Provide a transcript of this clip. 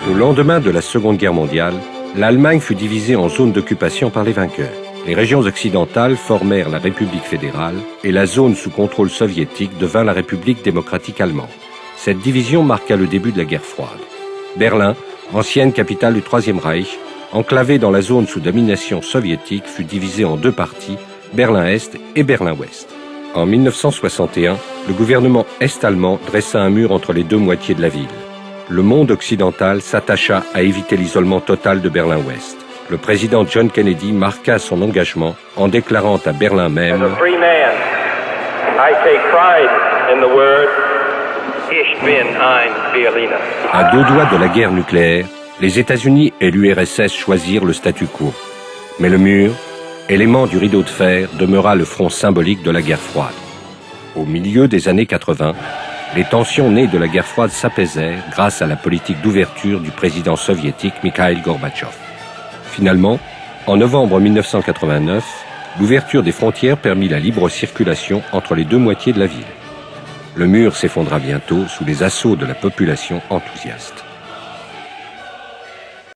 Au lendemain de la Seconde Guerre mondiale, l'Allemagne fut divisée en zones d'occupation par les vainqueurs. Les régions occidentales formèrent la République fédérale et la zone sous contrôle soviétique devint la République démocratique allemande. Cette division marqua le début de la guerre froide. Berlin, ancienne capitale du Troisième Reich, enclavée dans la zone sous domination soviétique, fut divisée en deux parties, Berlin-Est et Berlin-Ouest. En 1961, le gouvernement est-allemand dressa un mur entre les deux moitiés de la ville. Le monde occidental s'attacha à éviter l'isolement total de Berlin-Ouest. Le président John Kennedy marqua son engagement en déclarant à Berlin même « À deux doigts de la guerre nucléaire, les États-Unis et l'URSS choisirent le statu quo. Mais le mur, élément du rideau de fer, demeura le front symbolique de la guerre froide. Au milieu des années 80, les tensions nées de la guerre froide s'apaisèrent grâce à la politique d'ouverture du président soviétique Mikhaïl Gorbatchev. Finalement, en novembre 1989, l'ouverture des frontières permit la libre circulation entre les deux moitiés de la ville. Le mur s'effondra bientôt sous les assauts de la population enthousiaste.